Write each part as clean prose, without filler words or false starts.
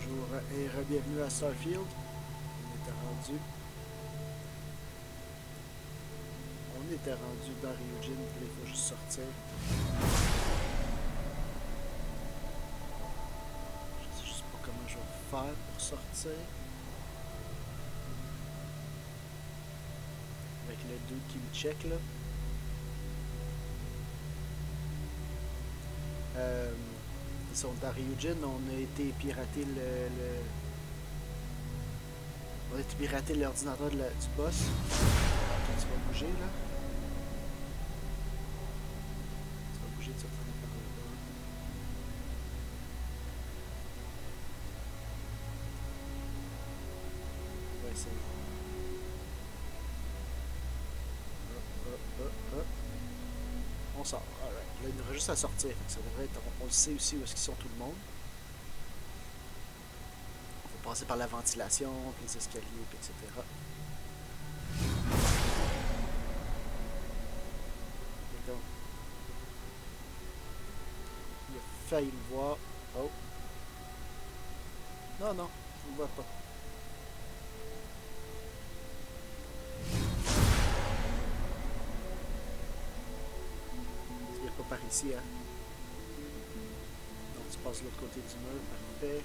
Bonjour et bienvenue à Starfield. On était rendu dans Ryujin, puis il faut juste sortir. Je sais juste pas comment je vais faire pour sortir. Avec le dude qui me check là. Ils sont dans Ryujin, on a été pirater on a été pirater l'ordinateur du boss. Tu vas bouger là. Tu vas bouger de sortir par là-bas. Ouais, c'est on sort. Alright. Là, il nous reste juste à sortir. Ça devrait être. On le sait aussi où est-ce qu'ils sont tout le monde. On va passer par la ventilation, puis les escaliers, puis etc. Et donc, il a failli me voir. Oh. Non, non, je ne vois pas. Il n'y a pas par ici, hein. Donc, tu passes de l'autre côté du mur. Parfait.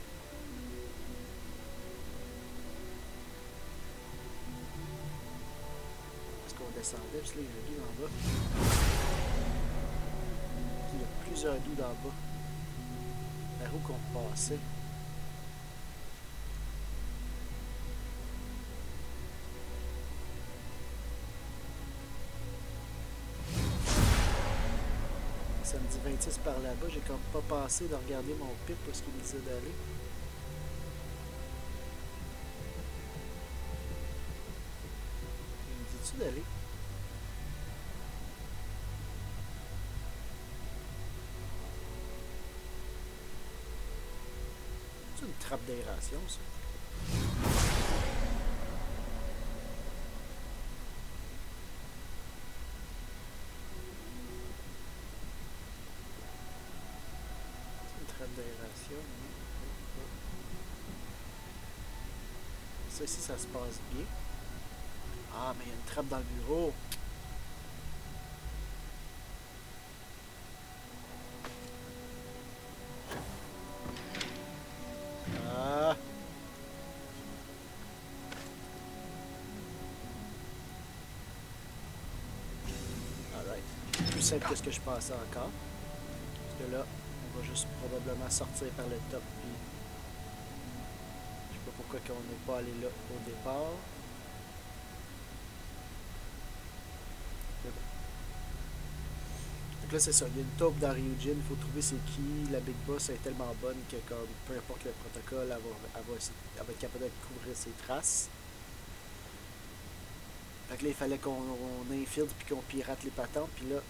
Est-ce qu'on descendait? Parce que là, il y a un doux en bas. Il y a plusieurs doux en bas. Par où qu'on passait? Ça me dit 26 par là-bas. J'ai comme pas passé de regarder mon pip parce qu'il me disait d'aller. Il me dit-tu d'aller? C'est une trappe d'aération, ça. D'aération. Ça ici, ça se passe bien. Ah, mais il y a une trappe dans le bureau. Ah. Alright. Plus simple que ce que je pensais encore. Parce que là, on va juste probablement sortir par le top. Puis je sais pas pourquoi on n'est pas allé là au départ. Mais bon. Donc là, c'est ça. Il y a une taupe dans Ryujin. Il faut trouver c'est qui. La Big Boss est tellement bonne que comme peu importe le protocole, elle va être capable de couvrir ses traces. Fait que là, il fallait qu'on infiltre puis qu'on pirate les patentes. Puis là,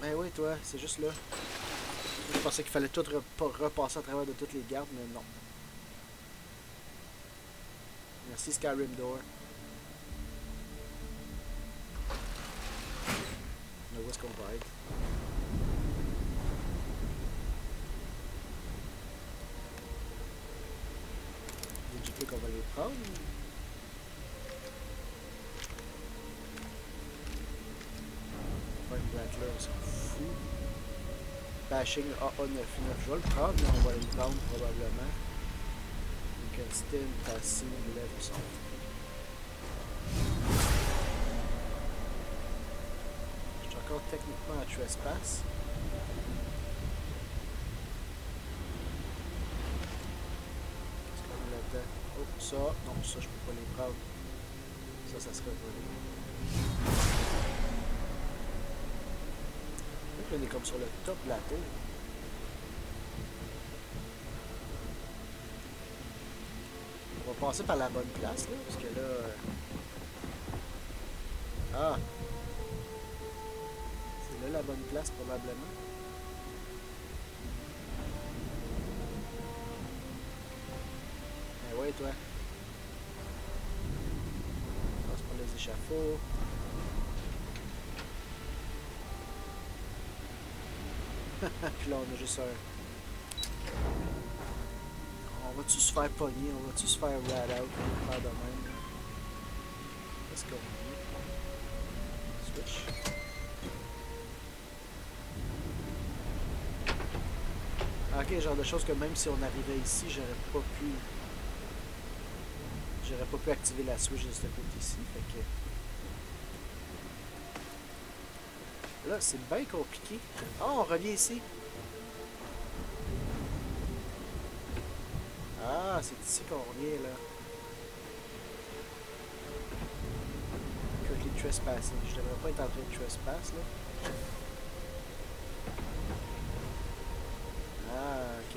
ben oui, toi, c'est juste là. Je pensais qu'il fallait tout repasser à travers de toutes les gardes, mais non. Merci Skyrim Door. Mais où est-ce qu'on va être? Du coup qu'on va les prendre. Prime Rattler, on s'en fout. Bashing AA99, je vais le prendre, mais on va le prendre probablement. Constant, passive, left, son. Je suis encore techniquement à trespass. Qu'est-ce qu'on a là-dedans? Oh, ça. Non, ça, je peux pas les prendre. Ça serait volé. On est comme sur le top de la tour. On va passer par la bonne place, là, parce que là... Ah! C'est là la bonne place, probablement. Ben ouais, toi. Passe par les échafauds. Puis là, on a juste un... On On va-tu se faire pogner? On va-tu se faire rat out? On va faire de même. Qu'est-ce qu'on dit? Switch. Ok, genre de choses que même si on arrivait ici, j'aurais pas pu activer la switch de ce côté-ci. Fait que là, c'est bien compliqué. Ah, on revient ici. Ah, c'est ici qu'on revient là. Currently trespassing. Je devrais pas être en train de trespass là. Ah, ok.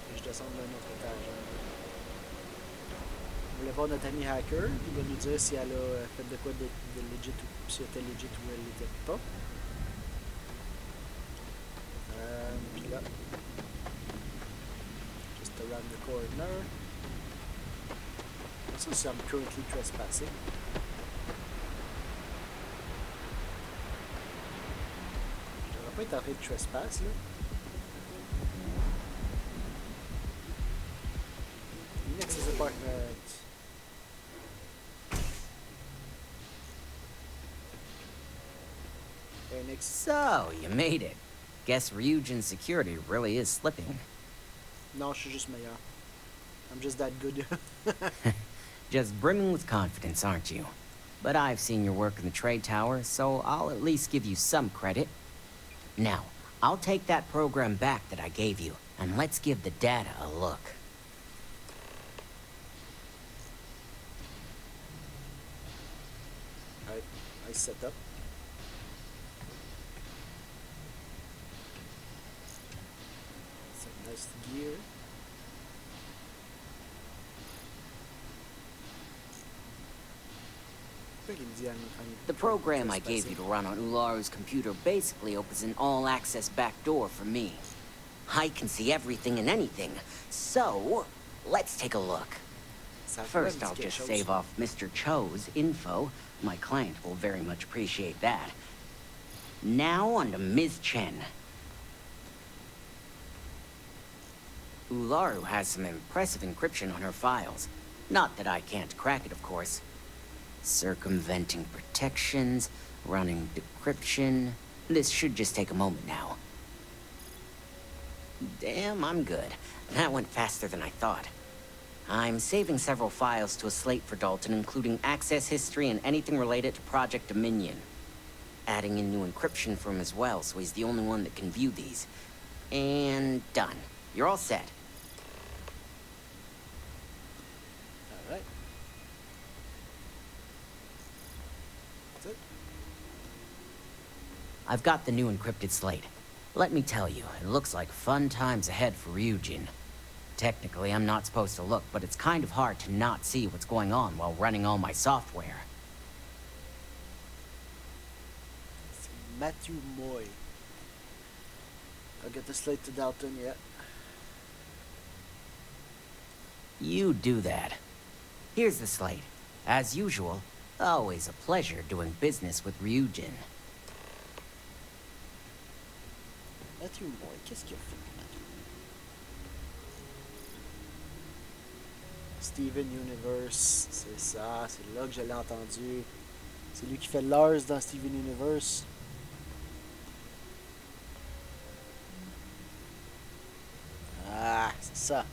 Et je descends d'un autre étage. Hein. On voulait voir notre ami hacker. Il va nous dire si elle a fait de quoi de legit ou si elle était legit ou elle l'était pas. Puis là. Just around the corner. Ça, c'est I'm currently trespassing. Je devrais pas être en train de trespass là. Inaccess apartment. So, you made it. Guess Ryujin's security really is slipping. Non, je suis juste meilleur. I'm just that good. Just brimming with confidence, aren't you? But I've seen your work in the trade tower, so I'll at least give you some credit. Now, I'll take that program back that I gave you, and let's give the data a look. I set up. Some nice gear. The program I gave you to run on Ularu's computer basically opens an all-access backdoor for me. I can see everything and anything, so let's take a look. First, I'll just save off Mr. Cho's info. My client will very much appreciate that. Now on to Ms. Chen. Ularu has some impressive encryption on her files. Not that I can't crack it, of course. Circumventing protections, running decryption. This should just take a moment now. Damn, I'm good. That went faster than I thought. I'm saving several files to a slate for Dalton, including access history and anything related to Project Dominion. Adding in new encryption for him as well, so he's the only one that can view these. And done. You're all set. Alright. That's it. I've got the new encrypted slate. Let me tell you, it looks like fun times ahead for Ryujin. Technically, I'm not supposed to look, but it's kind of hard to not see what's going on while running all my software. C'est Matthew Moy. I'll get the slate to Dalton yet. You do that. Here's the slate. As usual, always a pleasure doing business with Ryujin. Matthew Moy, qu'est-ce qu'il a fait, Matthew? Steven Universe, c'est ça, c'est là que je l'ai entendu. C'est lui qui fait Lars dans Steven Universe. Ah, c'est ça.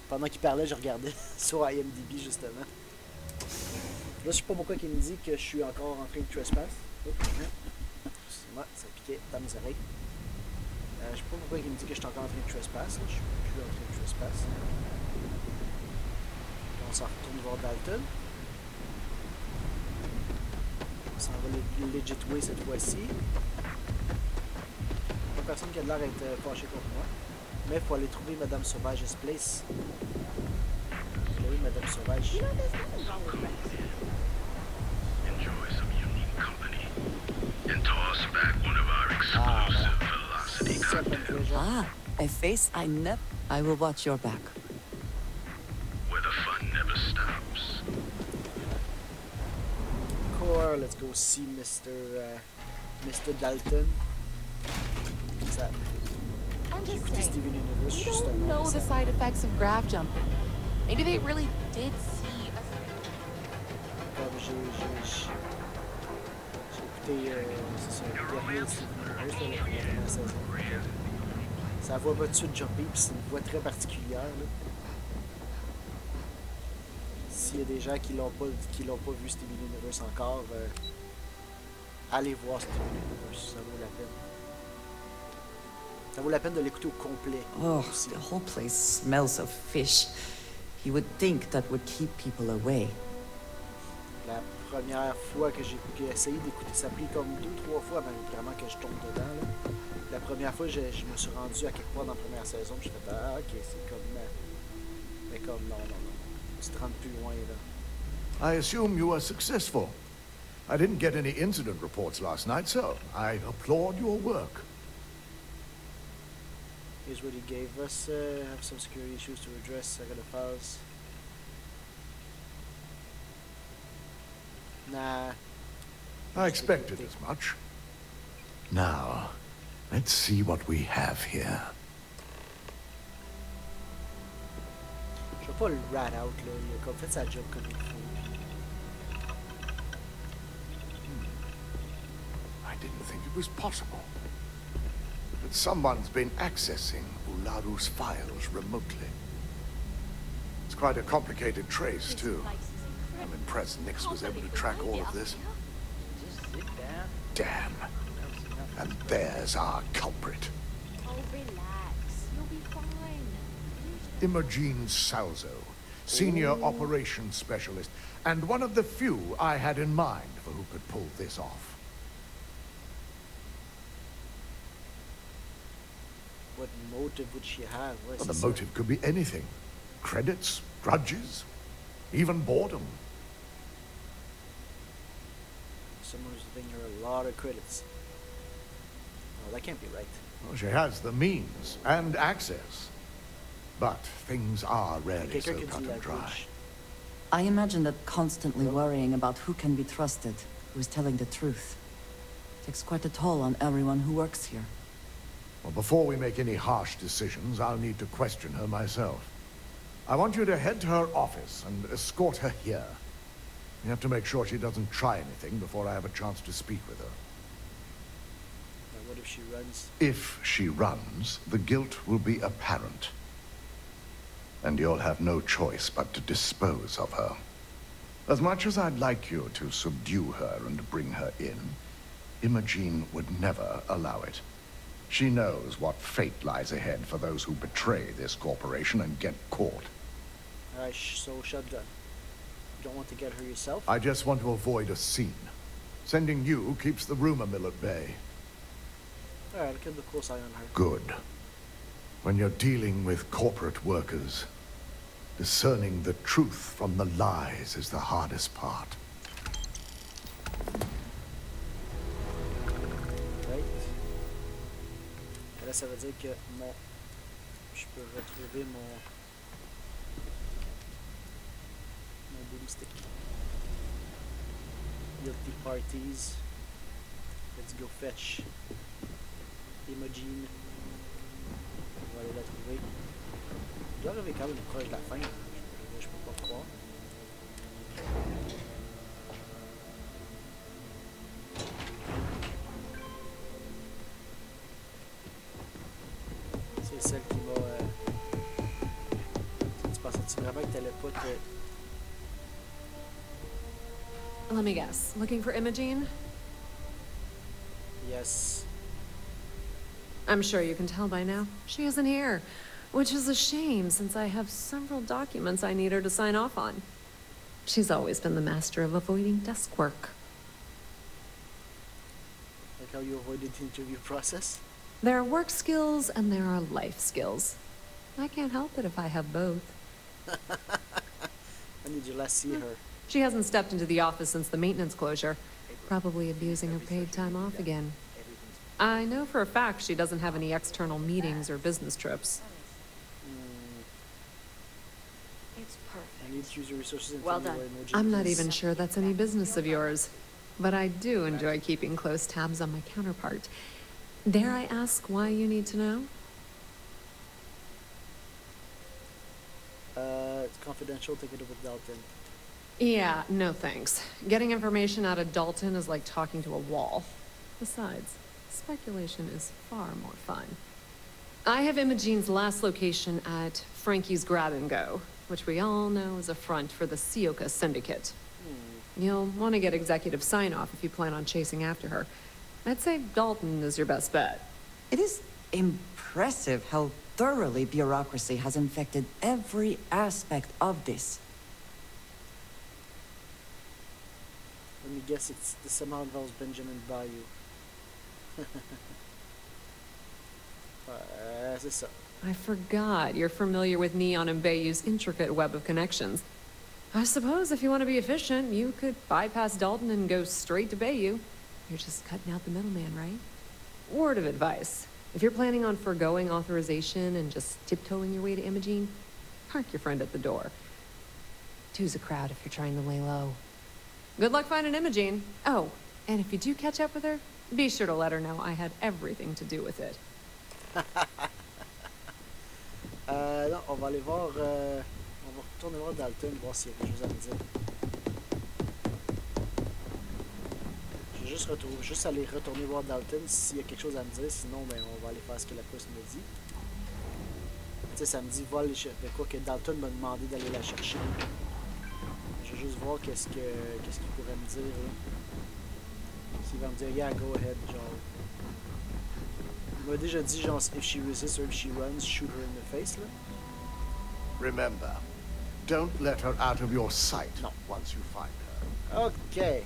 Pendant qu'il parlait, je regardais sur IMDb justement. Là, je sais pas pourquoi il me dit que je suis encore en train de trespass. Oh, excusez-moi, ça piquait dans mes oreilles. Je sais pas pourquoi il me dit que je suis encore en train de trespass. Là. Je suis plus en train de trespass. On s'en retourne voir Dalton. On s'en va le legit way cette fois-ci. Pas personne qui a l'air d'être fâché contre moi. Mais il faut aller trouver Madame Sauvage's place. Oui, Madame Sauvage. Enjoy some unique company and toss back one of our exclusive velocity cocktails. Ah, a face I never... I will watch your back. Where the fun never stops. Core, let's go see Mr. Dalton. Ça, I'm J'ai just écouté saying, Steven Universe we justement don't know the récemment. side effects of graph jumping. Maybe they really did see a... Comme j'ai écouté c'est ça, le dernier Steven Universe, là, la dernière saison. Sa voix va dessus de jumper, puis c'est une voix très particulière. Là. S'il y a des gens qui l'ont pas vu Steven Universe encore, allez voir Steven Universe, ça vaut la peine. Ça vaut la peine de l'écouter au complet. Oh, aussi. the whole place smells of fish. You would think that would keep people away. La première fois que j'ai essayé d'écouter, ça a pris comme 2-3 fois avant vraiment que je tombe dedans. Là. La première fois, je me suis rendu à quelque part dans la première saison, puis j'ai fait ah ok, c'est comme mais comme non. Tu te rends plus loin là. I assume you were successful. I didn't get any incident reports last night, so I applaud your work. Here's what he gave us. Have some security issues to address. I gotta pause. Nah. I expected as much. Now, let's see what we have here. Je vais pas le rat out là. Il a comme fait sa job comme il faut. I didn't think it was possible. That someone's been accessing Ularu's files remotely. It's quite a complicated trace, too. I'm impressed Nix was able to track all of this. Damn. And there's our culprit. Oh, relax. You'll be fine. Imogene Salzo, Senior Operations Specialist, and one of the few I had in mind for who could pull this off. What motive would she have? Ouais, Well, c'est the ça. motive could be anything. Credits, grudges, even boredom. Someone who's giving her a lot of credits. Well, that can't be right. Well, she has the means and access. But things are rarely so Quelqu'un qui cut dit la and dry. gauche. I imagine that constantly worrying about who can be trusted, who is telling the truth, takes quite a toll on everyone who works here. Well, before we make any harsh decisions, I'll need to question her myself. I want you to head to her office and escort her here. You have to make sure she doesn't try anything before I have a chance to speak with her. Now, what if she runs? If she runs, the guilt will be apparent. And you'll have no choice but to dispose of her. As much as I'd like you to subdue her and bring her in, Imogene would never allow it. She knows what fate lies ahead for those who betray this corporation and get caught. Alright, so shotgun. You don't want to get her yourself? I just want to avoid a scene. Sending you keeps the rumor mill at bay. Alright, I'll keep a close eye on her. Good. When you're dealing with corporate workers, discerning the truth from the lies is the hardest part. Right. Et là, ça veut dire que je peux retrouver mon boomstick. Guilty parties. Let's go fetch Imogene. On va aller la trouver. Je dois arriver quand même proche de la fin. Je peux pas croire. C'est celle qui m'a... Tu pensais-tu vraiment que t'allais pas te... Let me guess. Looking for Imogene? Yes. I'm sure you can tell by now. She isn't here. Which is a shame, since I have several documents I need her to sign off on. She's always been the master of avoiding desk work. Like how you avoided the interview process? There are work skills and there are life skills. I can't help it if I have both. When did you last see her? She hasn't stepped into the office since the maintenance closure. Probably abusing her paid time off again. I know for a fact she doesn't have any external meetings or business trips. It's perfect. I need to use your resources in Well finding done. where Emoji I'm not is. even sure that's any business of yours. But I do enjoy keeping close tabs on my counterpart. Dare I ask why you need to know? confidential. Take it up with Dalton. Yeah, no thanks. Getting information out of Dalton is like talking to a wall. Besides, speculation is far more fun. I have Imogene's last location at Frankie's Grab and Go, which we all know is a front for the Sioka Syndicate. You'll want to get executive sign-off if you plan on chasing after her. I'd say Dalton is your best bet. It is impressive how thoroughly bureaucracy has infected every aspect of this. Let me guess, this somehow involves Benjamin Bayou. C'est ça. I forgot you're familiar with Neon and Bayou's intricate web of connections. I suppose if you want to be efficient, you could bypass Dalton and go straight to Bayou. You're just cutting out the middleman, right? Word of advice. If you're planning on foregoing authorization and just tiptoeing your way to Imogene, park your friend at the door. Two's a crowd if you're trying to lay low. Good luck finding Imogene. Oh, and if you do catch up with her, be sure to let her know I had everything to do with it. Non, on va aller voir... on va retourner voir Dalton, voir s'il y a quelque chose à me dire. Je vais juste aller retourner voir Dalton s'il y a quelque chose à me dire, sinon ben, on va aller faire ce que la quest me dit. Tu sais, ça me dit vol de quoi que Dalton m'a demandé d'aller la chercher. Je vais juste voir qu'est-ce qu'il pourrait me dire. S'il va me dire yeah, go ahead, genre. Il m'a déjà dit genre if she resists or if she runs, shoot her in the face là. Remember, don't let her out of your sight No. once you find her. Ok.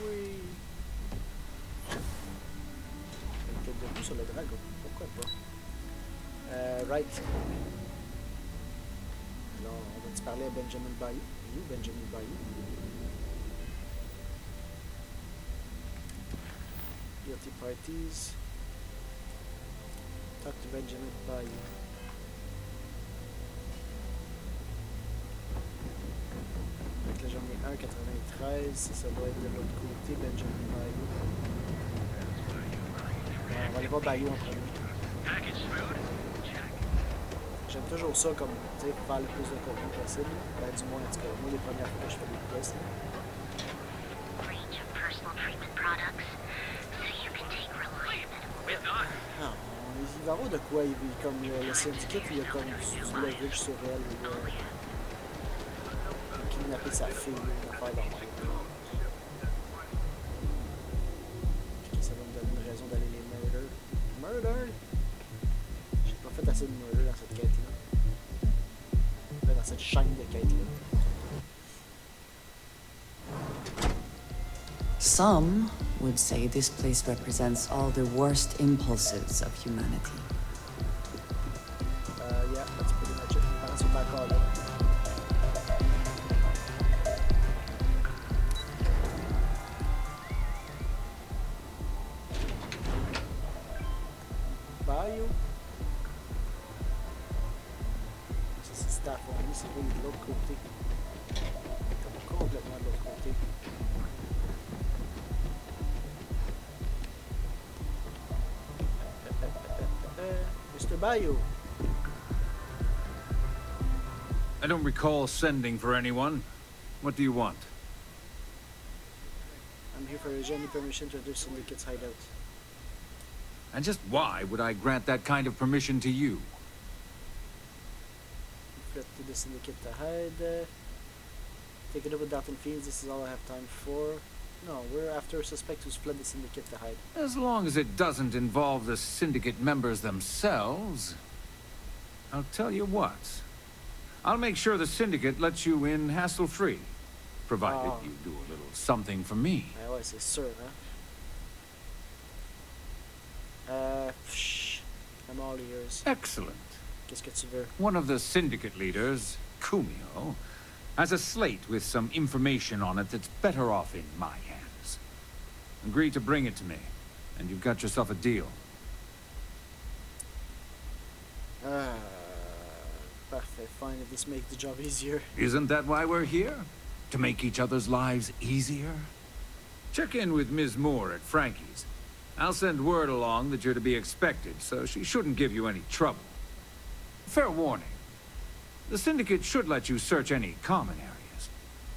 Oui. Elle était debout sur le dragon. Pourquoi pas? Right. Alors, on va-tu parler à Benjamin Bayou? Il est où Benjamin Bayou? Guilty parties. Talk to Benjamin Bayou. Donc là, j'en ai 1,93. Ça doit être de l'autre côté, Benjamin Bayou. On va aller voir Bayou en premier. J'aime toujours ça comme, tu sais, faire le plus de contenu possible. Ben, du moins, en tout cas, moi, les premières fois que je fais des tests. Range of personal treatment products, so you can take reliable. Non, il va y avoir de quoi. Comme le syndicate, il y a comme du leverage sur elle. Il a kidnappé sa fille, une affaire normale. Ça va me donner une raison d'aller les murder. Murder? J'ai pas fait assez de murder dans cette quête-là. Dans cette chaîne de quêtes-là. Some would say this place represents all the worst impulses of humanity. Yeah, that's pretty much it. Les parents sont encore là. Bayou. Ça c'est Starfield, c'est lui de l'autre côté. Complètement de l'autre côté. Mr. Bayou. I don't recall sending for anyone. What do you want? I'm here for any permission to enter Syndicate's hideout. And just why would I grant that kind of permission to you? Fled to the Syndicate to hide. Take it up with Dalton Fiends, this is all I have time for. No, we're after a suspect who's fled the Syndicate to hide. As long as it doesn't involve the Syndicate members themselves. I'll tell you what. I'll make sure the Syndicate lets you in hassle-free. Provided you do a little something for me. Ah ouais, c'est sûr, hein? I'm all ears. Excellent. Qu'est-ce que tu veux? One of the Syndicate leaders, Kumio, has a slate with some information on it that's better off in my hands. Agree to bring it to me, and you've got yourself a deal. Parfait, fine, if this makes the job easier. Isn't that why we're here? To make each other's lives easier? Check in with Ms. Moore at Frankie's. I'll send word along that you're to be expected, so she shouldn't give you any trouble. Fair warning, The Syndicate should let you search any common areas.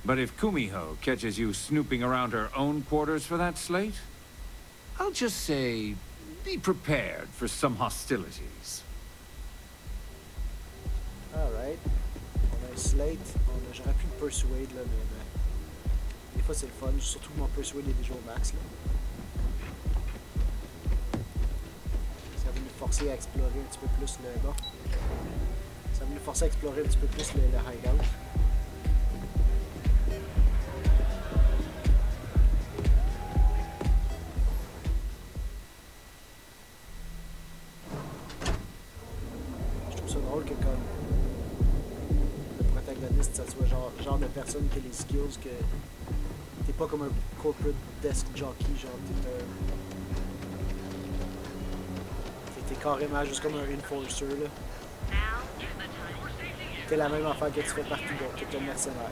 But if Kumiho catches you snooping around her own quarters for that slate, I'll just say, be prepared for some hostilities. Alright. On a un slate. J'aurais pu le persuade, là, mais des fois c'est le fun. Surtout que mon persuade est déjà au max, là. Ça va nous forcer à explorer un petit peu plus le... Bon. Ça va nous forcer à explorer un petit peu plus le hideout. Je trouve ça drôle que comme le protagoniste, ça soit genre de personne qui a les skills que t'es pas comme un corporate desk jockey, genre t'es carrément juste comme un enforcer là. T'es la même affaire que tu fais partout, donc t'es un mercenaire.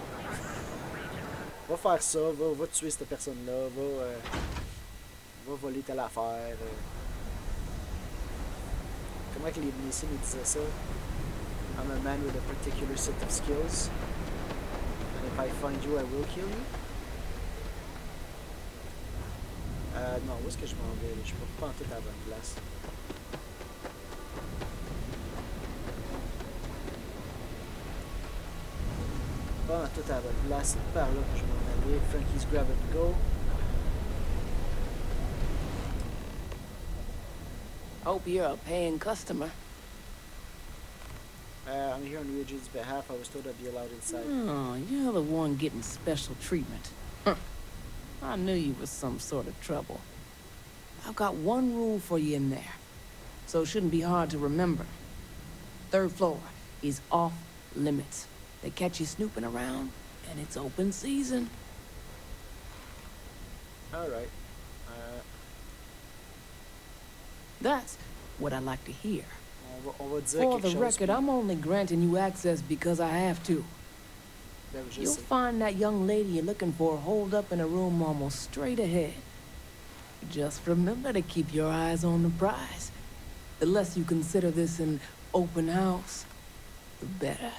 Va faire ça, va tuer cette personne-là, va voler telle affaire. Comment que les Minici nous disaient ça? I'm a man with a particular set of skills. And if I find you, I will kill you. Non, où est-ce que je m'en vais? Je suis pas en tout à la bonne place. Pas en tout à la bonne place. C'est par là que je vais m'en aller. Frankie's Grab and Go. Hope you're a paying customer. I'm here on Ryujin's behalf. I was told I'd be allowed inside. Oh, you're the one getting special treatment. Huh. I knew you was some sort of trouble. I've got one rule for you in there, so it shouldn't be hard to remember. 3rd floor is off limits. They catch you snooping around, and it's open season. Alright. That's what I like to hear. On va dire For quelque the chose. record, I'm only granting you access because I have to. Ben, je You'll sais. find that young lady you're looking for holed up in a room almost straight ahead. Just remember to keep your eyes on the prize. The less you consider this an open house, the better.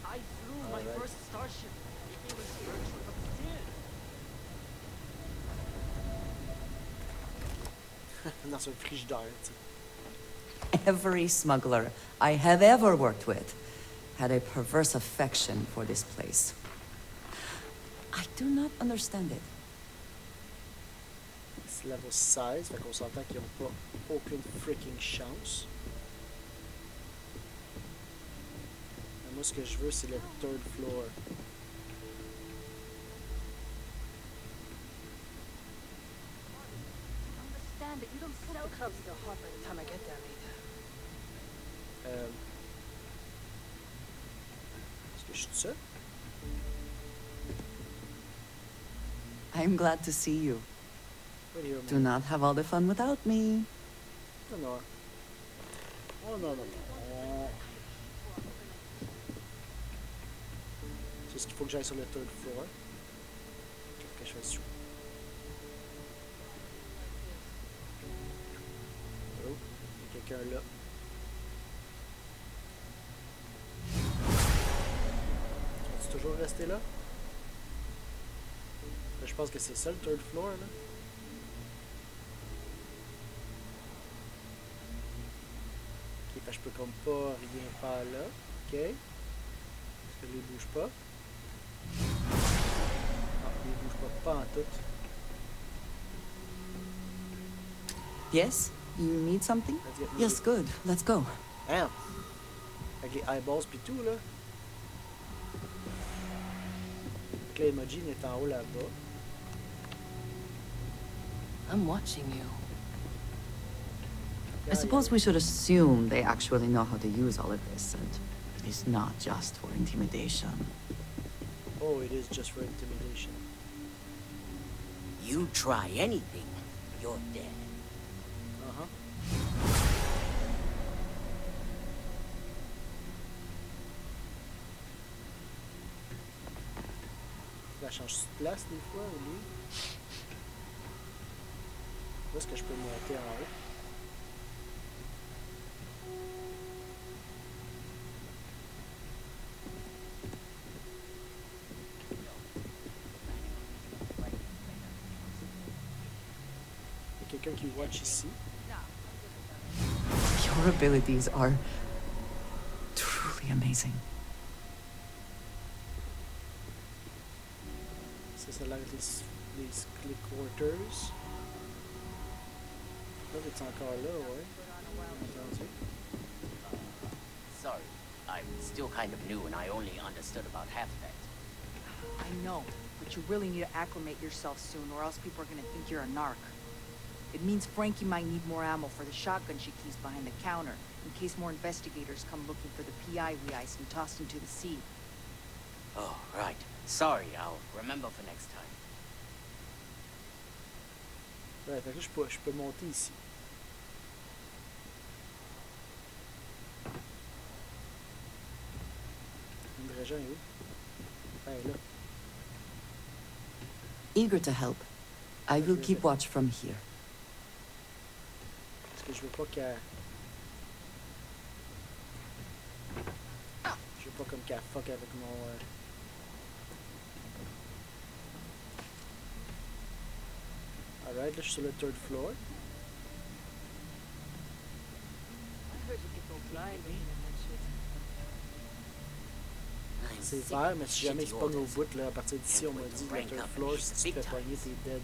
I flew my first starship. It was virtual, but still. Dans un frigidaire, tu sais. Every smuggler I have ever worked with had a perverse affection for this place. I do not understand it. C'est level 16, fait qu'on s'entend qu'ils n'ont pas aucune freaking chance. Mais moi, ce que je veux, c'est le 3rd floor. Understand that you don't sell clubs still hot by the time I get there, Rita. Est-ce que je suis tout seul? I'm glad to see you. What do you Do not have all the fun without me. Non, non. Oh non, non, non. C'est ce qu'il faut que j'aille sur le 3rd floor. Qu'est-ce que je fais dessus? Oh, il y a quelqu'un là. Es-tu toujours resté là? Là, je pense que c'est ça le 3rd floor, là. Ok, fait que je peux comme pas rien faire là. Ok. Est-ce que lui il bouge pas? Ah, lui il bouge pas en tout. Yes? You need something? Let's get Yes, good. Let's go. Damn! Avec les eyeballs pis tout, là. Donc là, Imogen est en haut là-bas. I'm watching you. I suppose we should assume they actually know how to use all of this, and it is not just for intimidation. Oh, it is just for intimidation. You try anything, you're dead. Uh-huh. La change de place des fois, ou lui? Où est-ce que je peux monter en haut? Il y a quelqu'un qui watch ici. Your abilities are truly amazing. Ça a l'air des click quarters. Là, t'es encore là, ouais. Entendu. Sorry, I'm still kind of new and I only understood about half of that. I know, but you really need to acclimate yourself soon, or else people are gonna think you're a narc. It means Frankie might need more ammo for the shotgun she keeps behind the counter, in case more investigators come looking for the PI we iced and tossed into the sea. Oh, right. Sorry, I'll remember for next time. Ouais, fait que je peux monter ici. Ryujin est où? Ouais, là. Eager to help. I will keep watch from here. Parce que je veux pas qu'elle... Je veux pas comme qu'elle fuck avec mon... Alright, là je suis sur le third floor. C'est vert, mais si jamais il se pogne au bout, là, à partir d'ici, on m'a dit le third floor, si tu te fais pogner, t'es dead.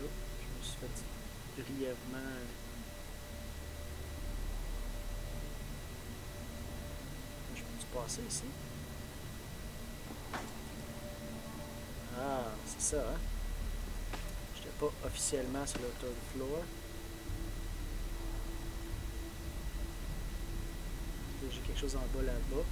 Hop, je me suis fait brièvement... Je peux-tu passer ici? Ah, c'est ça, hein? J'étais pas officiellement sur le third floor. J'ai quelque chose en bas là-bas.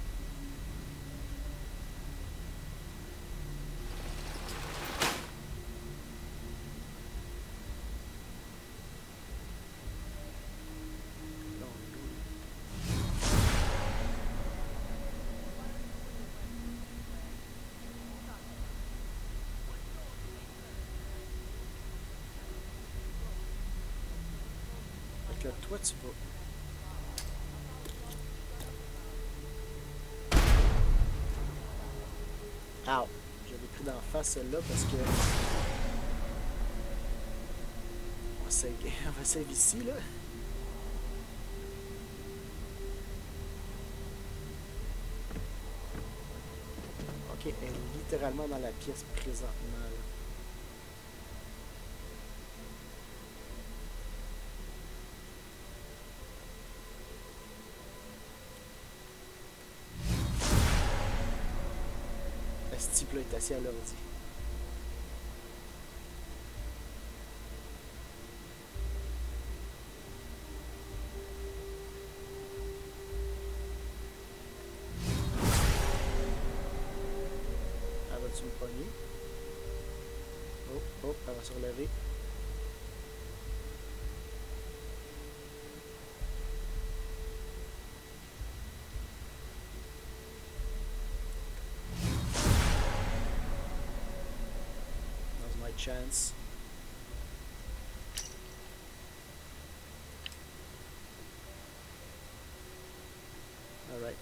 Fait que là, toi, tu vas. Ow! J'avais pris d'en face celle-là parce que... On va save ici, là. Ok, elle est littéralement dans la pièce présentement, là. Ce type-là est assis à l'ordi. Elle va-tu me pogner? Oh, oh, elle va se relever. Chance. Alright.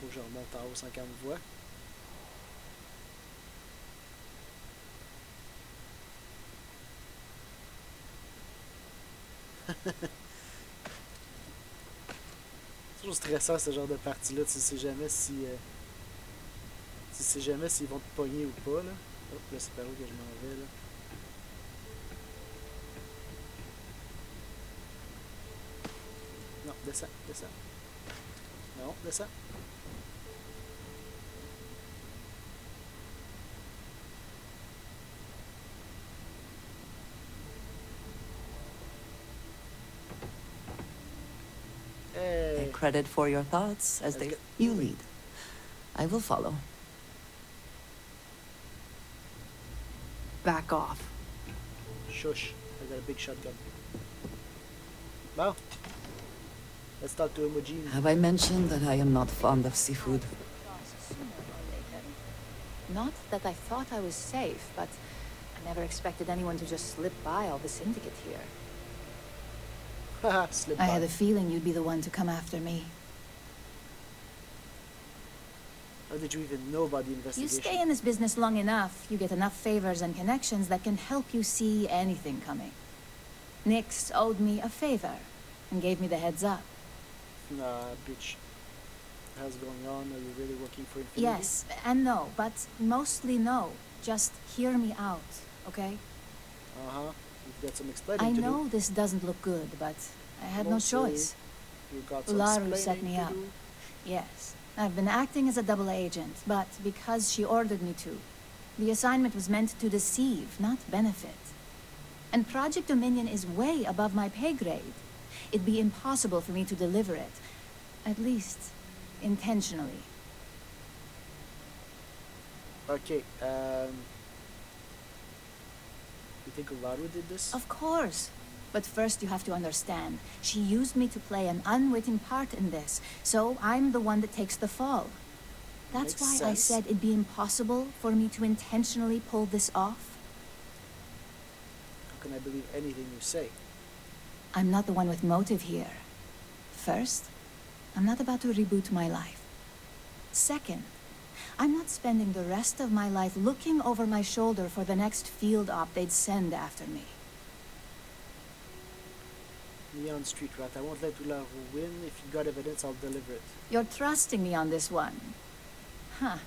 Faut que je remonte en haut sans qu'elle me voie. C'est toujours stressant ce genre de partie-là, tu sais jamais si... Tu sais jamais s'ils vont te pogner ou pas, là. Hop, là, c'est par où que je m'en vais, là. Non, descends, descends. Non, descends. Hey. Take credit for your thoughts as they... You lead. I will follow. Back off. Shush. I got a big shotgun. Well, let's talk to Imogen. Have I mentioned that I am not fond of seafood? Not that I thought I was safe, but I never expected anyone to just slip by all the syndicate here. Haha, slip by. I had a feeling you'd be the one to come after me. How did you even know about the You investigation? stay in this business long enough, you get enough favors and connections that can help you see anything coming. Nix owed me a favor and gave me the heads up. Nah, bitch. What's going on? Are you really working for Infinity? Yes, and no, but mostly no. Just hear me out, okay? Uh-huh. You've got some explaining I to know do. this doesn't look good, but I had no Mostly, choice. You got some Ularu explaining set me to up. do. Yes, I've been acting as a double agent, but because she ordered me to. The assignment was meant to deceive, not benefit. And Project Dominion is way above my pay grade. It'd be impossible for me to deliver it. At least, intentionally. Okay, you think Ularu did this? Of course. But first you have to understand, she used me to play an unwitting part in this, so I'm the one that takes the fall. That's Makes why I sense. said it'd be impossible for me to intentionally pull this off. How can I believe anything you say? I'm not the one with motive here. First, I'm not about to reboot my life. Second, I'm not spending the rest of my life looking over my shoulder for the next field op they'd send after me. Neon Street Rat, I won't let Ularu win. If you got evidence, I'll deliver it. You're trusting me on this one. Huh.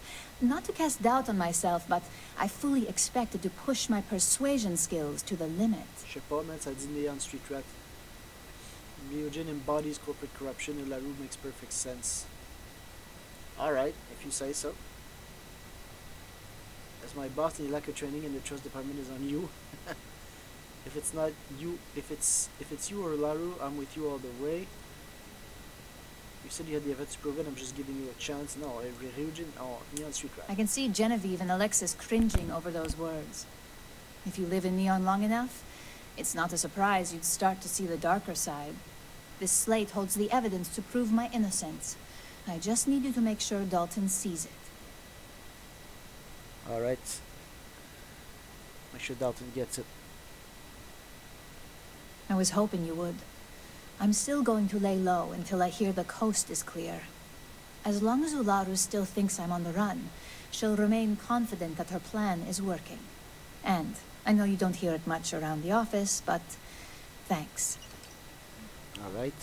Not to cast doubt on myself, but I fully expected to push my persuasion skills to the limit. Je sais pas, man, ça dit Neon Street Rat. Ryujin embodies corporate corruption. Ularu makes perfect sense. Alright, if you say so. As my boss, the lack of training in the trust department is on you. If it's not you, if it's you or Ularu, I'm with you all the way. You said you had the evidence to prove it. I'm just giving you a chance. No, Ryujin, oh, Neon Street Rat. I can see Genevieve and Alexis cringing over those words. If you live in Neon long enough, it's not a surprise you'd start to see the darker side. This slate holds the evidence to prove my innocence. I just need you to make sure Dalton sees it. Alright. Make sure Dalton gets it. I was hoping you would. I'm still going to lay low until I hear the coast is clear. As long as Ularu still thinks I'm on the run, she'll remain confident that her plan is working. And I know you don't hear it much around the office, but thanks. Alright.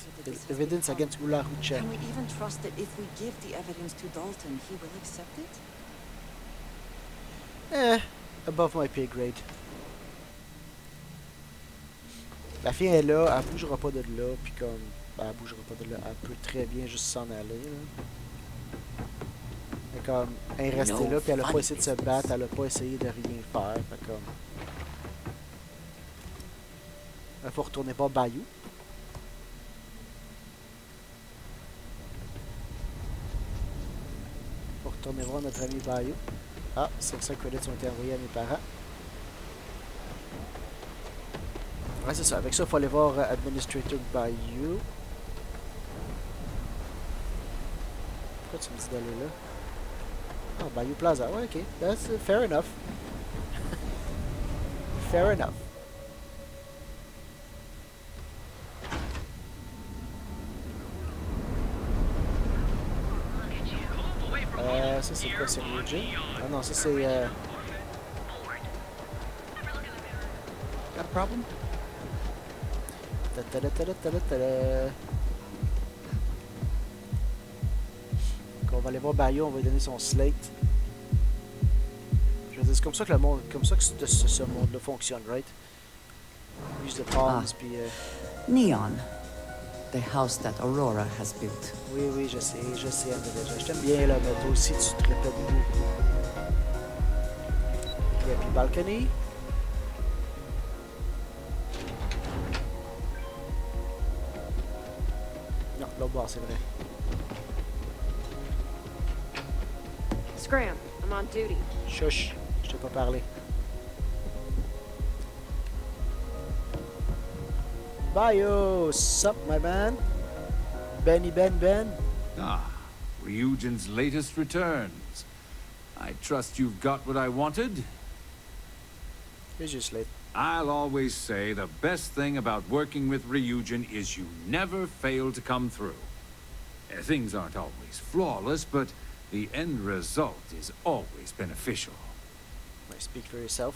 Evidence against Ularu check. Can we even trust that if we give the evidence to Dalton, he will accept it? Above my pay grade. La fille est là, elle bougera pas de là, puis comme, elle bougera pas de là, elle peut très bien juste s'en aller, là. Mais comme, elle est restée là, puis elle a pas essayé de se battre, elle a pas essayé de rien faire, fait comme... Il faut retourner voir Bayou. Faut retourner voir notre ami Bayou. Ah, 500 credits ont été envoyés à mes parents. Ouais, c'est ça. Avec ça, il faut aller voir Administrator Bayou. Pourquoi tu me dis d'aller là? Ah, Bayou Plaza. Ouais, ok. That's fair enough. Fair enough. Ça c'est quoi? C'est Ryujin? Ah non, ça c'est... Got a problem? Donc on va aller voir Bayou, on va lui donner son slate. Je veux dire, c'est comme ça que le monde, comme ça que ce monde-là fonctionne, right? Use the palms, puis... Neon. The house that Aurora has built. Oui, oui, je sais, André. Je t'aime bien, là, mais toi aussi, tu te répètes beaucoup. Et puis, balcony. Non, l'autre bord, c'est vrai. Scram, I'm on duty. Shush, je t'ai pas parlé. Bayou, sup, my man? Benny Ben? Ah, Ryujin's latest returns. I trust you've got what I wanted? Here's your slate. I'll always say the best thing about working with Ryujin is you never fail to come through. Things aren't always flawless, but The end result is always beneficial. Speak for yourself.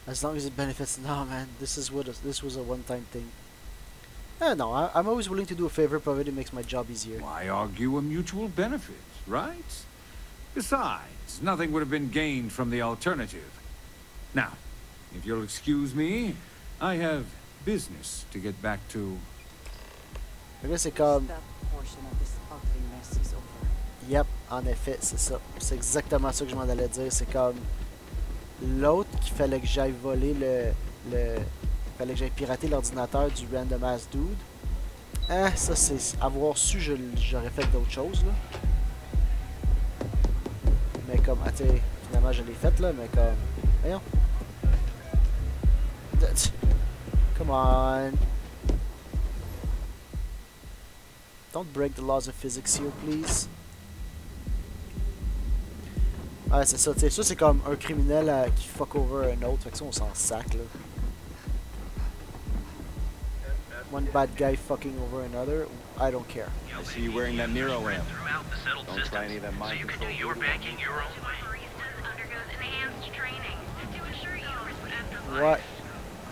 As long as it benefits. No, man, this was a one-time thing. No, I'm always willing to do a favor, provided it makes my job easier. Why argue a mutual benefit, right? Besides, nothing would have been gained from the alternative. Now, if you'll excuse me, I have business to get back to. Là, c'est comme... That portion of this ugly mess is over. Yep, en effet, c'est ça. C'est exactement ça que je m'en allais dire. C'est comme l'autre qu'il fallait que j'aille voler fallait que j'aille pirater l'ordinateur du random ass dude. Ah, ça c'est... Avoir su, j'aurais fait d'autres choses, là. Mais comme... Ah, tu sais, finalement je l'ai fait, là, mais comme... Voyons. Come on. Don't break the laws of physics here, please. Ouais, c'est ça, tu sais, ça c'est comme un criminel qui fuck over un autre, fait que ça on s'en sac, là. One bad guy fucking over another, I don't care. I see you wearing that Nero amp. Don't try any of that mind control. So you can do your banking your own way. Undergoes enhanced training to ensure you respect. Ouais.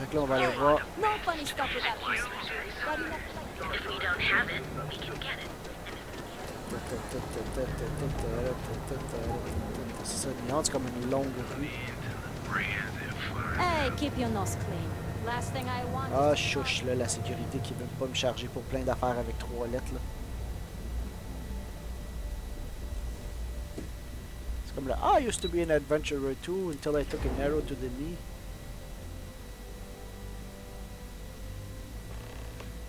Fait que là on va aller voir. No funny stuff with that piece. If we don't have it, we can get it. C'est ça, c'est comme une longue rue. Hey, keep your nose clean. Last thing I want. Ah, chouche, là, la sécurité qui veut pas me charger pour plein d'affaires avec 3 lettres, là. C'est comme là, I used to be an adventurer too until I took an arrow to the knee.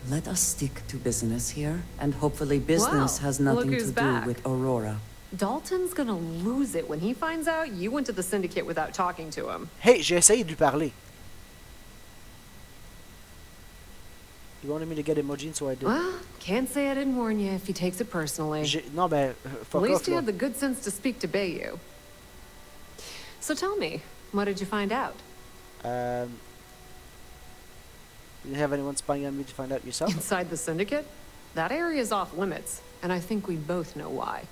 Let us stick to business here, and hopefully business has nothing look to who's do back. with Aurora. Dalton's gonna lose it when he finds out you went to the Syndicate without talking to him. Hey, j'ai essayé de lui parler. You wanted me to get Emojin, so I did. Well, can't say I didn't warn you if he takes it personally. Non, ben, fuck At least off, he là. had the good sense to speak to Bayou. So tell me, what did you find out? You didn't have anyone spying on me to find out yourself? Inside the Syndicate? That area is off limits, and I think we both know why.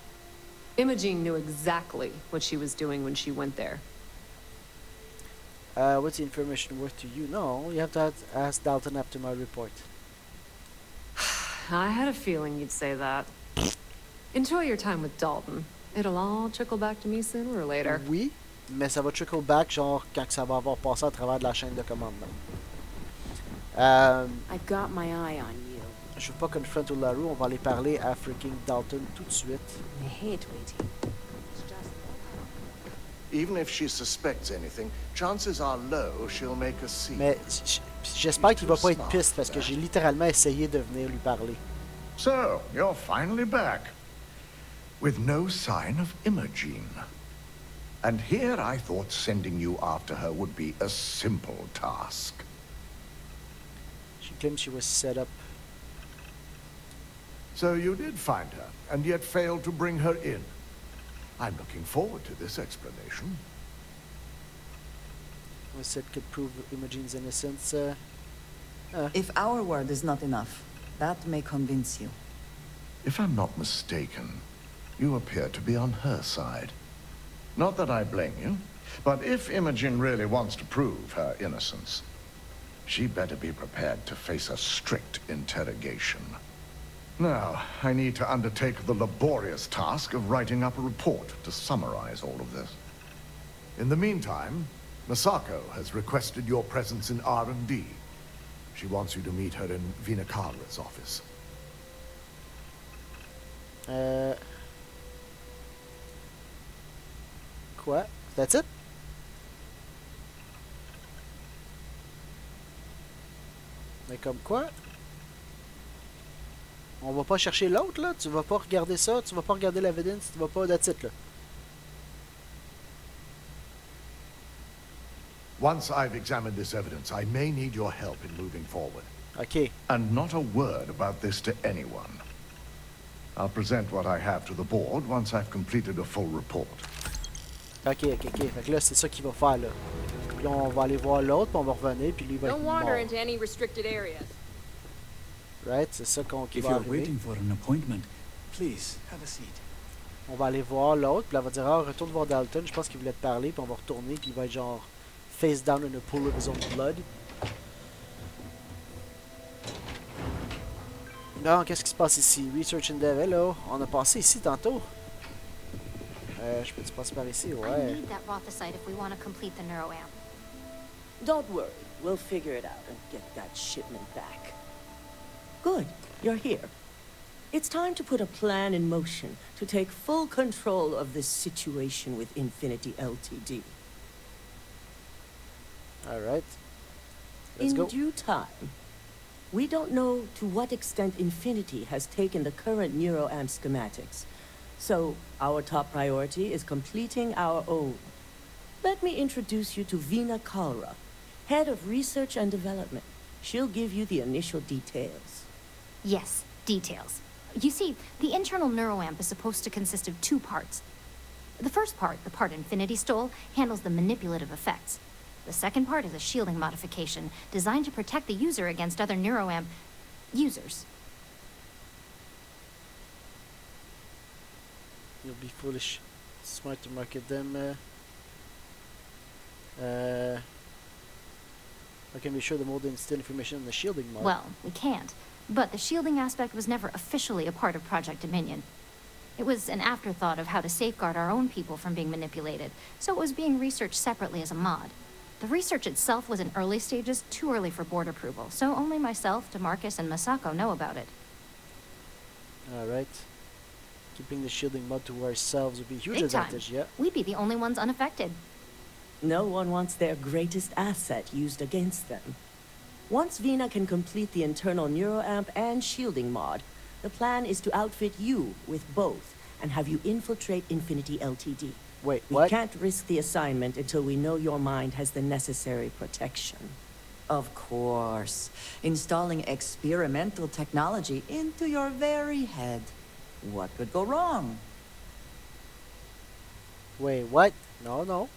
Imogene knew exactly what she was doing when she went there. What's the information worth to you? No, you have to ask Dalton after my report. I had a feeling you'd say that. Enjoy your time with Dalton. It'll all trickle back to me sooner or later. Oui, mais ça va trickle back, genre, quand ça va avoir passé à travers de la chaîne de commandement. I've got my eye on you. Je veux pas confront Ularu, on va aller parler à freaking Dalton tout de suite. I hate waiting. It's just... Even if she suspects anything, chances are low she'll make a scene. Mais j'espère qu'il va pas être piste parce que j'ai littéralement essayé de venir lui parler. So, you're finally back. With no sign of Imogene. And here I thought sending you after her would be a simple task. She claims she was set up. So you did find her, and yet failed to bring her in. I'm looking forward to this explanation. I said could prove Imogene's innocence. If our word is not enough, that may convince you. If I'm not mistaken, you appear to be on her side. Not that I blame you, but if Imogen really wants to prove her innocence, she better be prepared to face a strict interrogation. Now, I need to undertake the laborious task of writing up a report to summarize all of this. In the meantime, Masako has requested your presence in R&D. She wants you to meet her in Vinakara's office. Quoi? That's it? Mais comme quoi? On va pas chercher l'autre, là? Tu vas pas regarder ça? Tu vas pas regarder l'evidence? Tu vas pas... That's it, là. Once I've examined this evidence, I may need your help in moving forward. OK. And not a word about this to anyone. I'll present what I have to the board once I've completed a full report. OK. Fait que là, c'est ça qu'il va faire, là. Puis là, on va aller voir l'autre, puis on va revenir, puis lui va être Don't mort. wander into any restricted areas. Right? C'est ça qui If va you're arriver. waiting for an appointment, please have a seat. On va aller voir l'autre, puis elle va dire ah, retourne voir Dalton, je pense qu'il voulait te parler, puis on va retourner, puis il va être genre face down in a pool of his own blood. Non, qu'est-ce qui se passe ici? Research and Dev, hello. On a passé ici tantôt. Je peux-tu passer par ici? I Ouais. need that rothicite if we want to complete the neuroamp. Don't worry, we'll figure it out and get that shipment back. Good, you're here. It's time to put a plan in motion to take full control of this situation with Infinity Ltd. Alright. Let's In go. due time. We don't know to what extent Infinity has taken the current neuroamp schematics, so our top priority is completing our own. Let me introduce you to Vina Kalra, Head of Research and Development. She'll give you the initial details. Yes, details. You see, the internal neuroamp is supposed to consist of two parts. The first part, the part Infinity stole, handles the manipulative effects. The second part is a shielding modification designed to protect the user against other neuroamp users. You'll be foolish. Smart to market them. I can be sure the mold instill information on the shielding mod. Well, we can't. But the shielding aspect was never officially a part of Project Dominion. It was an afterthought of how to safeguard our own people from being manipulated, so it was being researched separately as a mod. The research itself was in early stages, too early for board approval, so only myself, DeMarcus, and Masako know about it. Alright. Keeping the shielding mod to ourselves would be a huge Big advantage, time. yeah. We'd be the only ones unaffected. No one wants their greatest asset used against them. Once Vina can complete the internal neuroamp and shielding mod, the plan is to outfit you with both and have you infiltrate Infinity Ltd. Wait, We what? can't risk the assignment until we know your mind has the necessary protection. Of course. Installing experimental technology into your very head. What could go wrong? Wait, what? No, no.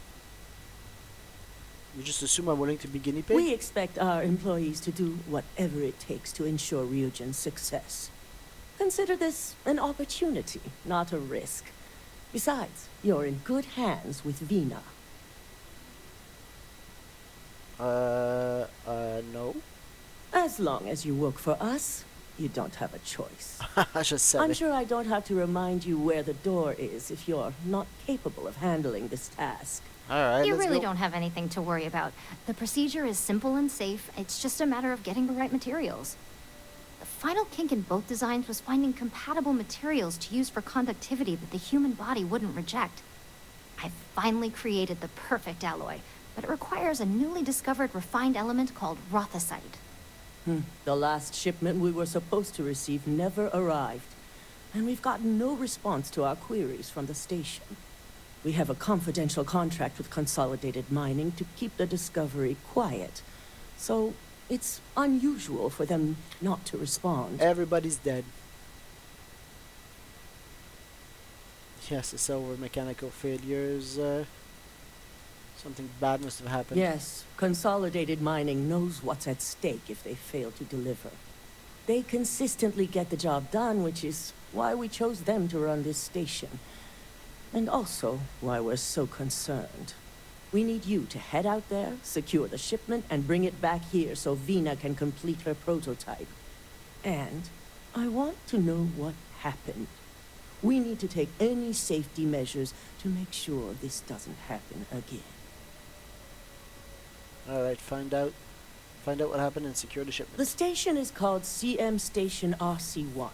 You just assume I'm willing to be guinea pig? We expect our employees to do whatever it takes to ensure Ryujin's success. Consider this an opportunity, not a risk. Besides, you're in good hands with Vina. No. As long as you work for us, you don't have a choice. I just said I'm it. sure I don't have to remind you where the door is if you're not capable of handling this task. Alright, You let's really go. don't have anything to worry about. The procedure is simple and safe. It's just a matter of getting the right materials. The final kink in both designs was finding compatible materials to use for conductivity that the human body wouldn't reject. I finally created the perfect alloy, but it requires a newly discovered refined element called rothicite. The last shipment we were supposed to receive never arrived, and we've gotten no response to our queries from the station. We have a confidential contract with Consolidated Mining to keep the discovery quiet, so it's unusual for them not to respond. Everybody's dead. Yes, it's over. Mechanical failures. Something bad must have happened. Yes, Consolidated Mining knows what's at stake if they fail to deliver. They consistently get the job done, which is why we chose them to run this station. And also why we're so concerned. We need you to head out there, secure the shipment, and bring it back here so Vina can complete her prototype. And I want to know what happened. We need to take any safety measures to make sure this doesn't happen again. Alright, find out what happened and secure the shipment. The station is called CM Station RC-1.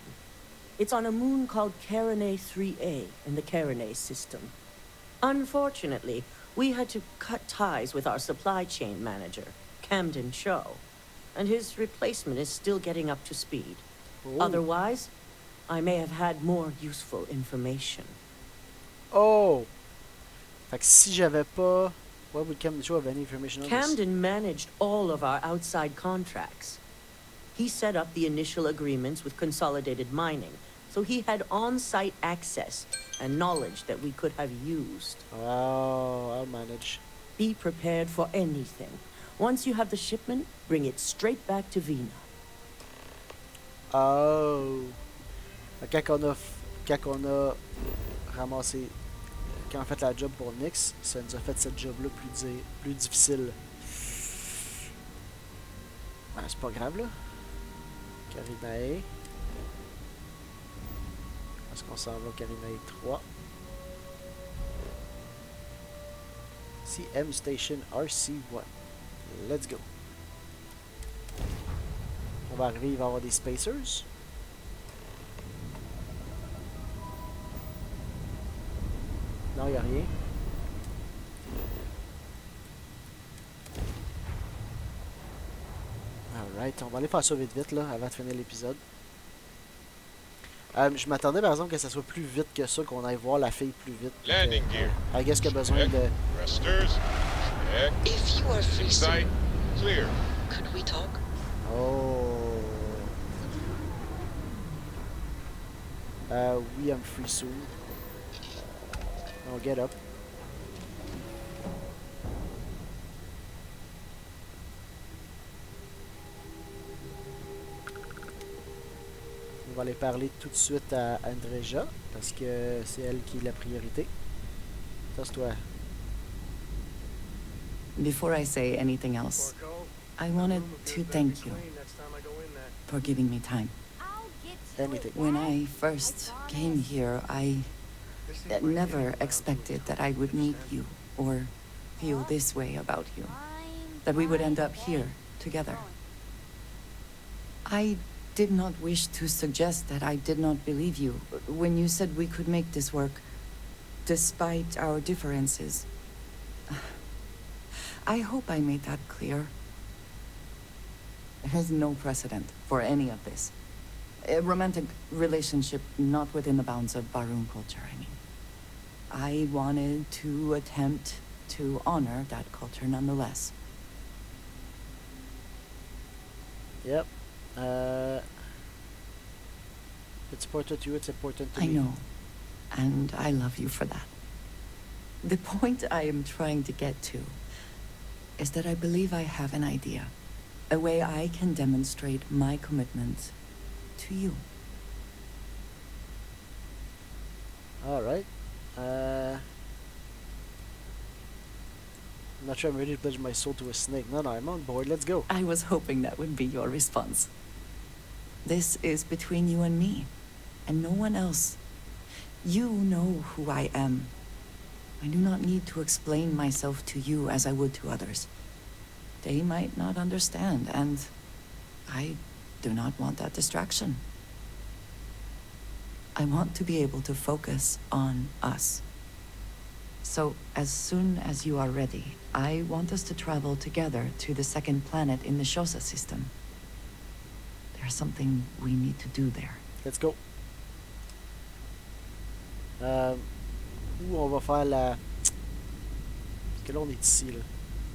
It's on a moon called Carenet 3A in the Carenet system. Unfortunately, we had to cut ties with our supply chain manager, Camden Shaw, and his replacement is still getting up to speed. Oh. Otherwise, I may have had more useful information. Oh! Fait que si j'avais pas... Why would Camden Shaw have any information on this? Camden managed all of our outside contracts. He set up the initial agreements with Consolidated Mining, so he had on-site access and knowledge that we could have used. Oh, I'll manage. Be prepared for anything. Once you have the shipment, bring it straight back to Vina. Oh. Fait que quand on a ramasser... Quand on fait la job pour Nyx, ça nous a fait cette job-là plus difficile. Ah, c'est pas grave, là. Carinae. Est-ce qu'on s'en va Carinae 3? CM Station RC1. Let's go. On va arriver, il va y avoir des spacers. Non, il n'y a rien. Alright, on va aller faire ça vite là, avant de finir l'épisode. Je m'attendais par exemple que ça soit plus vite que ça, qu'on aille voir la fille plus vite. Landing gear. I guess qu'il y a besoin de... Thrusters. Check. If you are free Sight. soon, Clear. could we talk? Oh. Oui, I'm free soon. Oh, get up. On va aller parler tout de suite à Andreja, parce que c'est elle qui est la priorité. Tasse-toi. Before I say anything else, I wanted to thank you for giving me time. Anything. When I first came here, I never expected that I would meet you or feel this way about you. That we would end up here together. I did not wish to suggest that I did not believe you when you said we could make this work despite our differences. I hope I made that clear. There is no precedent for any of this. A romantic relationship not within the bounds of Barun culture, I mean. I wanted to attempt to honor that culture nonetheless. Yep. It's important to you, it's important to me. I know. And I love you for that. The point I am trying to get to is that I believe I have an idea. A way I can demonstrate my commitment to you. Alright. I'm not sure I'm ready to pledge my soul to a snake. No, I'm on board. Let's go. I was hoping that would be your response. This is between you and me, and no one else. You know who I am. I do not need to explain myself to you as I would to others. They might not understand, and I do not want that distraction. I want to be able to focus on us. So, as soon as you are ready, I want us to travel together to the second planet in the Shosa system. There's something we need to do there. Let's go. Où on va faire la... Parce que là, on est ici, là.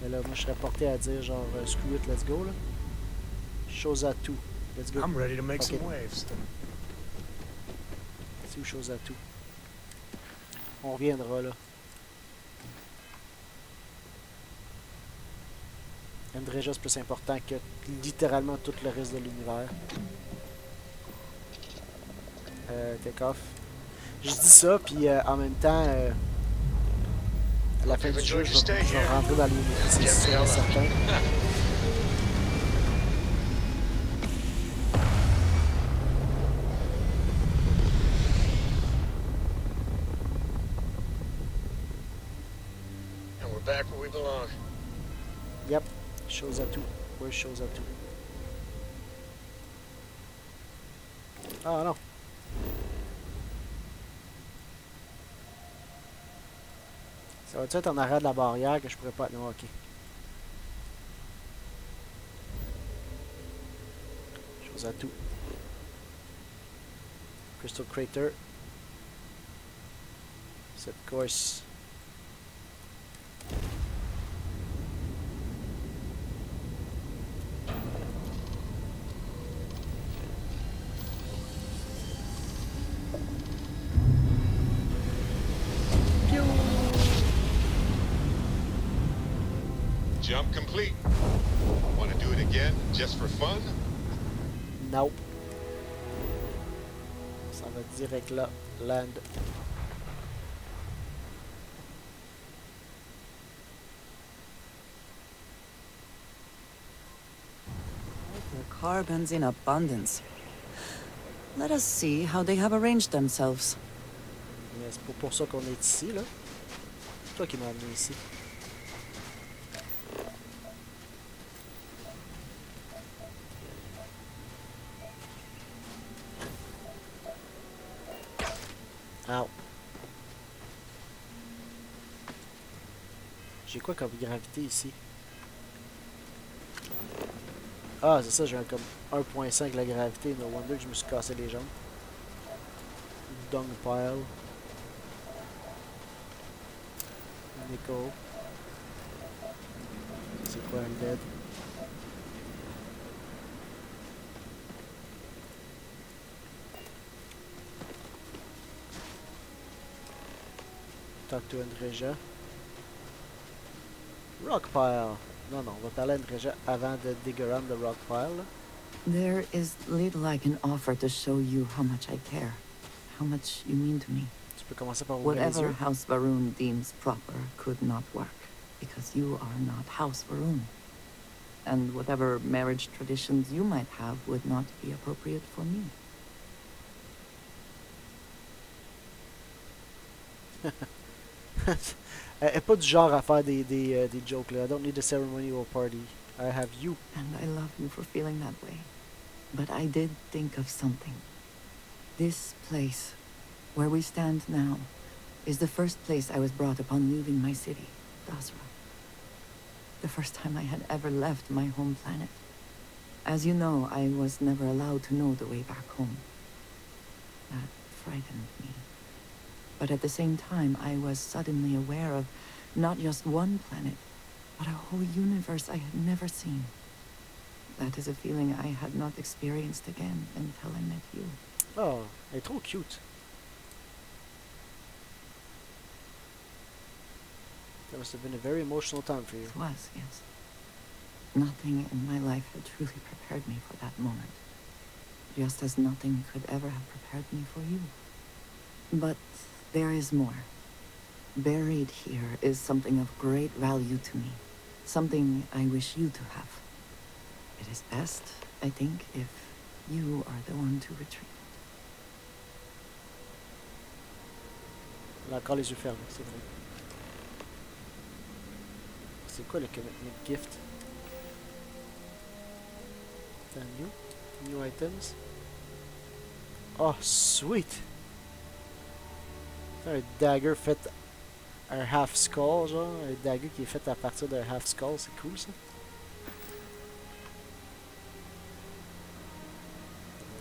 Mais là, moi, je serais porté à dire, genre, screw it, let's go, là. Chose à tout. Let's go. I'm ready to make some waves. C'est où chose à tout? On reviendra, là. Andreja, c'est plus important que littéralement tout le reste de l'univers. Take off. Je dis ça, puis en même temps, à la fin du jeu, je vais rentrer dans les métiers, c'est sûr et certain. And we're back where we belong. Yep. Chose à tout. Where's chose à tout? Ah non. Ça va-tu être en arrière de la barrière que je pourrais pas... Non, ok. Chose à tout. Crystal Crater. Set course. Jump complete. Want to do it again, just for fun? Nope. Ça va direct là. Land. carbons in abundance. Let us see how they have arranged themselves. Mais c'est pas pour ça qu'on est ici, là. C'est toi qui m'as amené ici. Ow. J'ai quoi comme gravité ici? Ah, c'est ça, j'ai comme 1.5 la gravité. No wonder que je me suis cassé les jambes. Dung pile. Nickel. C'est quoi un dead? Talk to Andreja. Rock pile. Non, non, on va parler à Andreja avant de dig around the rock pile. Là. There is little I can offer to show you how much I care, how much you mean to me. Tu peux commencer par ouvrir les Whatever yeux. House Varun deems proper could not work, because you are not House Varun. And whatever marriage traditions you might have would not be appropriate for me. Elle est pas du genre à faire des jokes là. I don't need a ceremony or party. I have you. And I love you for feeling that way. But I did think of something. This place, where we stand now, is the first place I was brought upon leaving my city, Dasra. The first time I had ever left my home planet. As you know, I was never allowed to know the way back home. That frightened me. But at the same time, I was suddenly aware of not just one planet, but a whole universe I had never seen. That is a feeling I had not experienced again until I met you. Oh, elle est trop cute. That must have been a very emotional time for you. It was, yes. Nothing in my life had truly prepared me for that moment. Just as nothing could ever have prepared me for you. But there is more. Buried here is something of great value to me. Something I wish you to have. It is best, I think, if you are the one to retrieve it. Elle a encore les yeux fermés, c'est vrai. C'est quoi le commitment gift? New? New items? Oh, sweet! Un dagger fait un half skull, genre. Un dagger qui est fait à partir d'un half skull, c'est cool ça.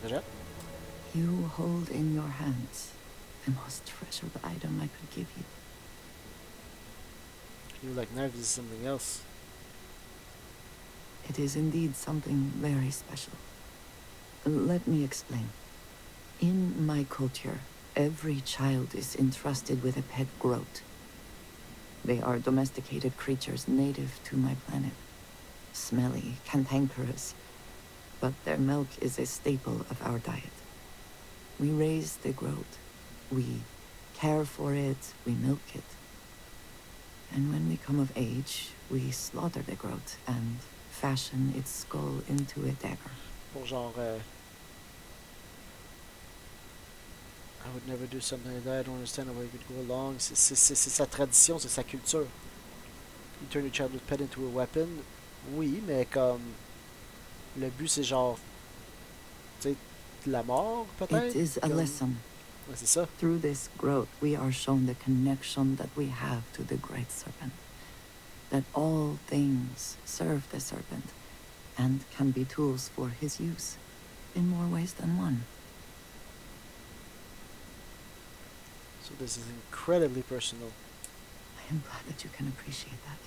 Déjà? You hold in your hands the most treasured item I could give you. You like knives is something else. It is indeed something very special. Let me explain. In my culture, every child is entrusted with a pet groat. They are domesticated creatures native to my planet. Smelly, cantankerous, but their milk is a staple of our diet. We raise the groat. We care for it, we milk it. And when we come of age, we slaughter the groat and fashion its skull into a dagger. Pour genre, I would never do something like that. I don't understand how it could go along. C'est sa tradition, c'est sa culture. You turn your childhood pet into a weapon. Oui, mais comme le but c'est genre, tu sais, la mort peut-être. It is a lesson. Ouais, c'est ça. Through this growth, we are shown the connection that we have to the Great Serpent. That all things serve the Serpent and can be tools for his use in more ways than one. So this is incredibly personal. I am glad that you can appreciate that.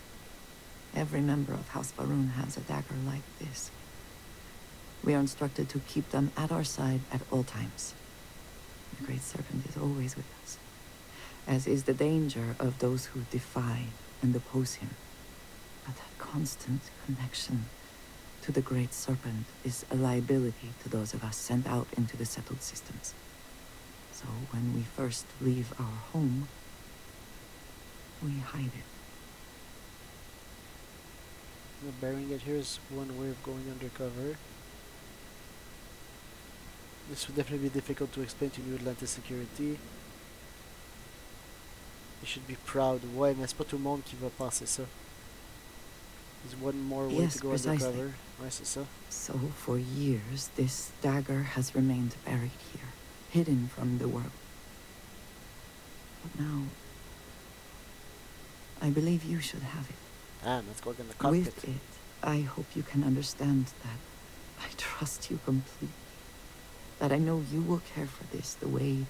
Every member of House Varun has a dagger like this. We are instructed to keep them at our side at all times. The Great Serpent is always with us, as is the danger of those who defy and oppose him. But that constant connection to the Great Serpent is a liability to those of us sent out into the settled systems. So when we first leave our home, we hide it. Burying it here is one way of going undercover. This would definitely be difficult to explain to New Atlantis Security. You should be proud. Ouais, mais c'est pas tout le monde qui va penser ça. There's one more way to go undercover. Ouais, c'est ça. So for years, this dagger has remained buried here, hidden from the world. But now, I believe you should have it. Ah, let's go in the cockpit. With it, I hope you can understand that I trust you completely. That I know you will care for this the way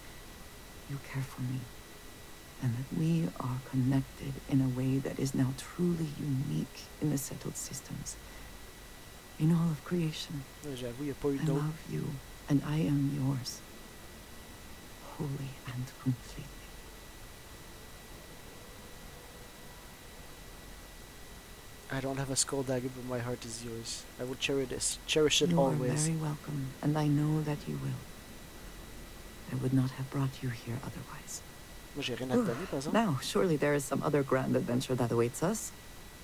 you care for me. And that we are connected in a way that is now truly unique in the settled systems. In all of creation. J'avoue, il n'y a pas eu I d'autre. love you, and I am yours. Wholly and completely. I don't have a skull dagger, but my heart is yours. I will cherish it You are always. very welcome, and I know that you will. I would not have brought you here otherwise. Moi, j'ai rien à te donner, par exemple. Now, surely there is some other grand adventure that awaits us.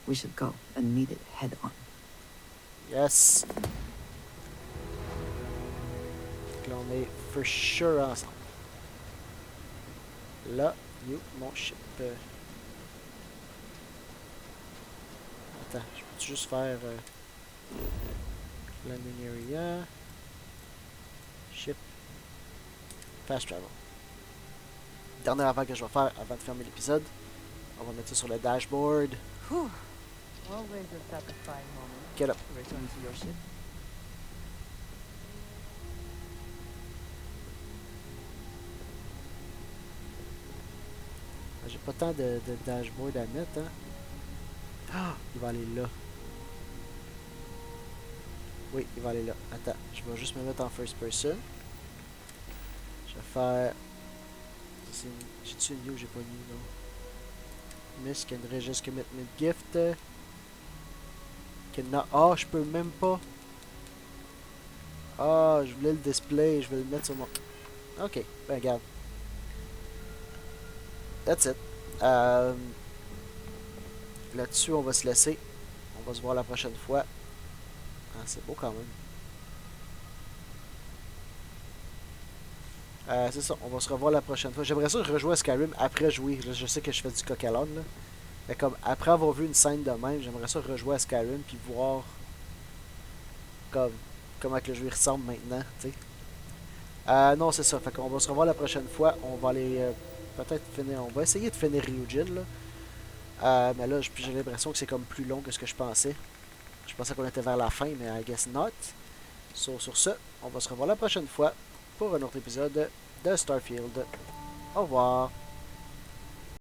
We should go and meet it head on. Yes. Là, on est for sure ensemble. Là, you, mon ship. Attends, je peux juste faire landing area, ship, fast travel. Dernière affaire que je vais faire avant de fermer l'épisode, on va mettre ça sur le dashboard. Whew. Well, there's a satisfying moment. Get up. Return to your ship. J'ai pas tant de dashboard à mettre, hein. Ah, il va aller là. Oui, il va aller là. Attends, je vais juste me mettre en first person. Je vais faire... J'ai-tu une new? J'ai pas une new, non. Miss can register commitment gift. Cannot... Ah, je peux même pas. Ah, je voulais le display. Je vais le mettre sur mon... Ok, ben regarde. That's it. Là-dessus, on va se laisser. On va se voir la prochaine fois. Ah, c'est beau quand même. C'est ça, on va se revoir la prochaine fois. J'aimerais ça rejouer à Skyrim après jouer. Là, je sais que je fais du coq à l'âne, là. Mais comme après avoir vu une scène de même, j'aimerais ça rejouer à Skyrim puis voir comment que le jeu ressemble maintenant, tu sais. Non, c'est ça. Fait qu'on va se revoir la prochaine fois. On va aller peut-être finir. On va essayer de finir Ryujin, là. Mais là, j'ai l'impression que c'est comme plus long que ce que je pensais. Je pensais qu'on était vers la fin, mais I guess not. So, sur ce, on va se revoir la prochaine fois pour un autre épisode de Starfield. Au revoir.